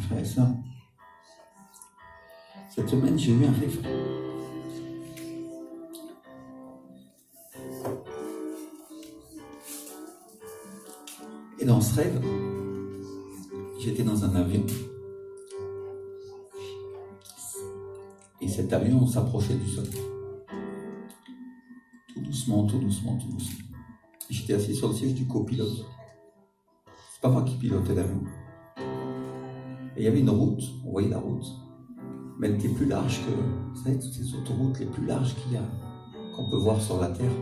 Frères et sœurs, cette semaine, j'ai eu un rêve. Et dans ce rêve, j'étais dans un avion. Et cet avion s'approchait du sol. Tout doucement, tout doucement, tout doucement. J'étais assis sur le siège du copilote. C'est pas moi qui pilotais l'avion. Et il y avait une route, on voyait la route, mais elle était plus large que, vous savez, toutes ces autoroutes les plus larges qu'il y a, qu'on peut voir sur la Terre.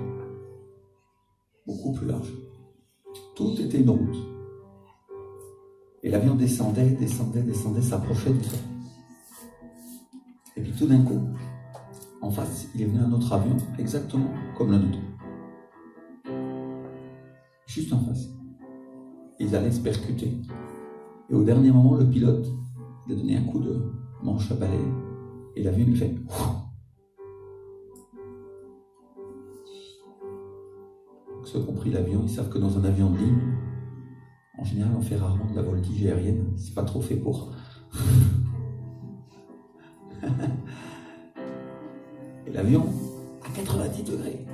Beaucoup plus large. Tout était une route. Et l'avion descendait, s'approchait du sol. Et puis tout d'un coup, en face, il est venu un autre avion, exactement comme le nôtre. Juste en face. Ils allaient se percuter. Et au dernier moment, le pilote, il a donné un coup de manche à balai, et l'avion, il fait... Ceux qui ont pris l'avion, ils savent que dans un avion de ligne, en général, on fait rarement de la voltige aérienne. C'est pas trop fait pour. Et l'avion, à 90 degrés.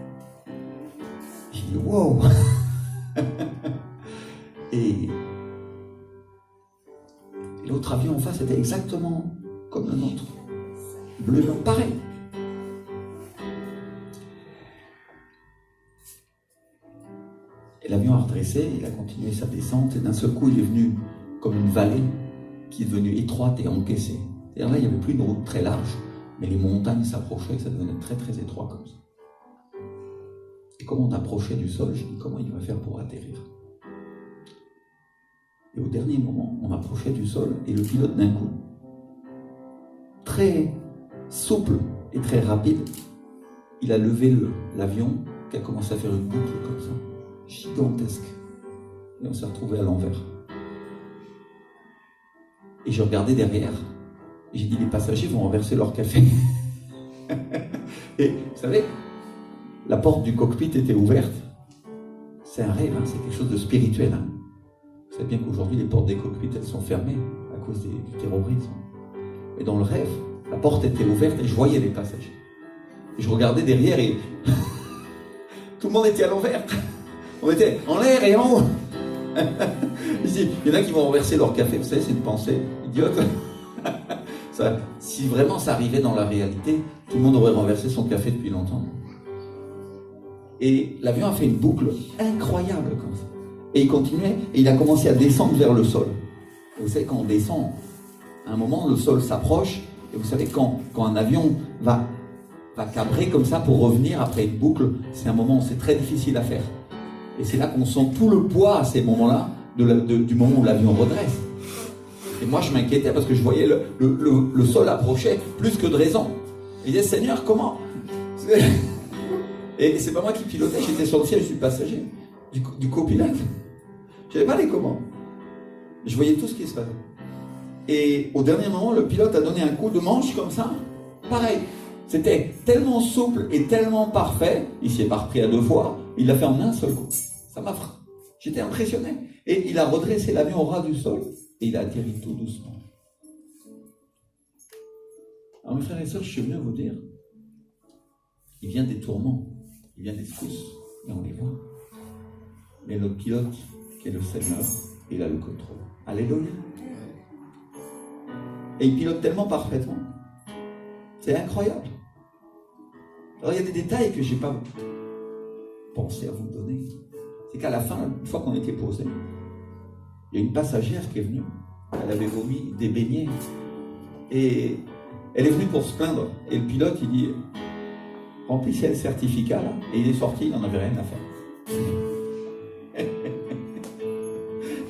J'ai dit, wow. Et l'autre avion en face était exactement comme le nôtre. Bleu, pareil. Et l'avion a redressé, il a continué sa descente, et d'un seul coup, il est venu comme une vallée qui est devenue étroite et encaissée. C'est-à-dire là, il n'y avait plus une route très large, mais les montagnes s'approchaient, ça devenait très très étroit comme ça. Et comme on approchait du sol, je me dis comment il va faire pour atterrir. Et au dernier moment, on approchait du sol, et le pilote d'un coup, très souple et très rapide, il a levé l'avion, qui a commencé à faire une boucle comme ça, gigantesque. Et on s'est retrouvé à l'envers. Et je regardais derrière, et j'ai dit, les passagers vont renverser leur café. Et vous savez, la porte du cockpit était ouverte. C'est un rêve, hein, c'est quelque chose de spirituel. Hein. Vous savez bien qu'aujourd'hui, les portes des cockpits, elles sont fermées à cause du terrorisme. Mais dans le rêve, la porte était ouverte et je voyais les passagers. Et je regardais derrière et tout le monde était à l'envers. On était en l'air et en haut. Ici, il y en a qui vont renverser leur café. Vous savez, c'est une pensée idiote. Ça, si vraiment ça arrivait dans la réalité, tout le monde aurait renversé son café depuis longtemps. Et l'avion a fait une boucle incroyable comme ça. Et il continuait, et il a commencé à descendre vers le sol. Et vous savez, quand on descend, à un moment, le sol s'approche, et vous savez, quand un avion va cabrer comme ça pour revenir après une boucle, c'est un moment, c'est très difficile à faire. Et c'est là qu'on sent tout le poids à ces moments-là, du moment où l'avion redresse. Et moi, je m'inquiétais parce que je voyais le sol approcher plus que de raison. Et je disais, Seigneur, comment? Et c'est pas moi qui pilotais, j'étais sur le siège du passager, du copilote. Je n'avais pas les commandes. Je voyais tout ce qui se passait. Et au dernier moment, le pilote a donné un coup de manche comme ça. Pareil. C'était tellement souple et tellement parfait. Il s'y est pas repris à 2 fois. Il l'a fait en un seul coup. Ça m'a frappé. J'étais impressionné. Et il a redressé l'avion au ras du sol. Et il a atterri tout doucement. Alors mes frères et sœurs, je suis venu vous dire, il vient des tourments. Il vient des secousses. Et on les voit. Mais notre pilote, qui est le Seigneur, il a le contrôle. Alléluia. Et il pilote tellement parfaitement. C'est incroyable. Alors il y a des détails que je n'ai pas pensé à vous donner. C'est qu'à la fin, une fois qu'on était posé, il y a une passagère qui est venue. Elle avait vomi des beignets. Et elle est venue pour se plaindre. Et le pilote, il dit, remplissez le certificat là. Et il est sorti, il n'en avait rien à faire.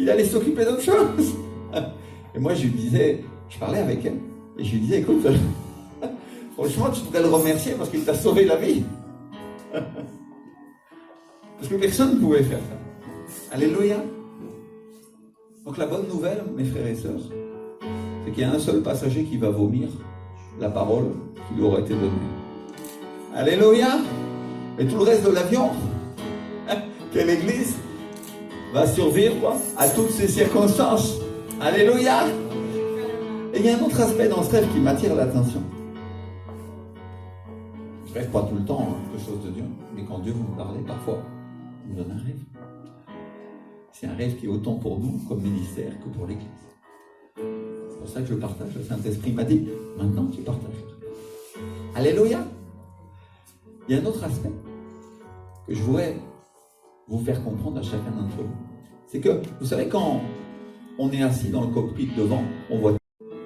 Il allait s'occuper d'autre chose. Et moi, je lui disais, je parlais avec elle, et je lui disais, écoute, franchement, tu devrais le remercier parce qu'il t'a sauvé la vie. Parce que personne ne pouvait faire ça. Alléluia. Donc la bonne nouvelle, mes frères et sœurs, c'est qu'il y a un seul passager qui va vomir la parole qui lui aura été donnée. Alléluia. Et tout le reste de l'avion, quelle église, va survivre à toutes ces circonstances. Alléluia. Et il y a un autre aspect dans ce rêve qui m'attire l'attention. Je rêve pas tout le temps quelque chose de Dieu, mais quand Dieu vous parle, parfois, il vous donne un rêve. C'est un rêve qui est autant pour nous comme ministère que pour l'Église. C'est pour ça que je partage. Le Saint-Esprit m'a dit, maintenant tu partages. Alléluia. Il y a un autre aspect que je voudrais vous faire comprendre à chacun d'entre vous. C'est que, vous savez, quand on est assis dans le cockpit devant, on voit.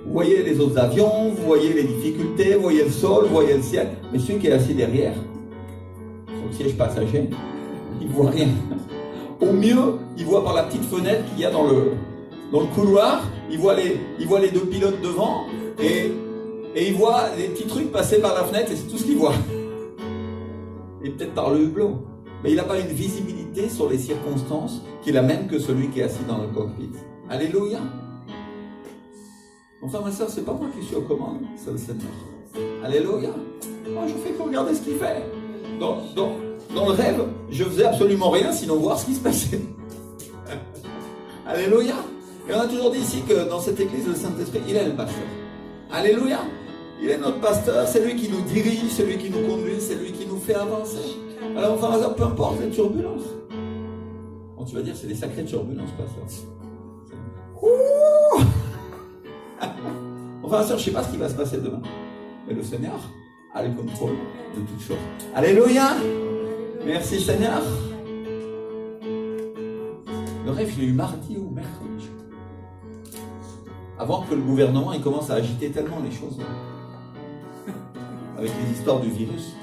Vous voyez les autres avions, vous voyez les difficultés, vous voyez le sol, vous voyez le ciel. Mais celui qui est assis derrière, sur le siège passager, il ne voit rien. Au mieux, il voit par la petite fenêtre qu'il y a dans le couloir, il voit les deux pilotes devant et il voit les petits trucs passer par la fenêtre et c'est tout ce qu'il voit. Et peut-être par le hublot. Mais il n'a pas une visibilité sur les circonstances qui est la même que celui qui est assis dans le cockpit. Alléluia. Enfin, ma soeur, c'est pas moi qui suis aux commandes, c'est le Seigneur. Alléluia. Moi, je fais que regarder ce qu'il fait. Dans le rêve, je faisais absolument rien sinon voir ce qui se passait. Alléluia. Et on a toujours dit ici que dans cette église, le Saint-Esprit, il est le pasteur. Alléluia. Il est notre pasteur, c'est lui qui nous dirige, c'est lui qui nous conduit, c'est lui qui nous fait avancer. Alors, enfin, peu importe les turbulences. Bon, tu vas dire, c'est des sacrées turbulences, pasteur. Ouh. Enfin, sœur, je ne sais pas ce qui va se passer demain. Mais le Seigneur a le contrôle de toutes choses. Alléluia. Merci, Seigneur. Le rêve, je l'ai eu mardi ou mercredi. Avant que le gouvernement il commence à agiter tellement les choses. Avec les histoires du virus.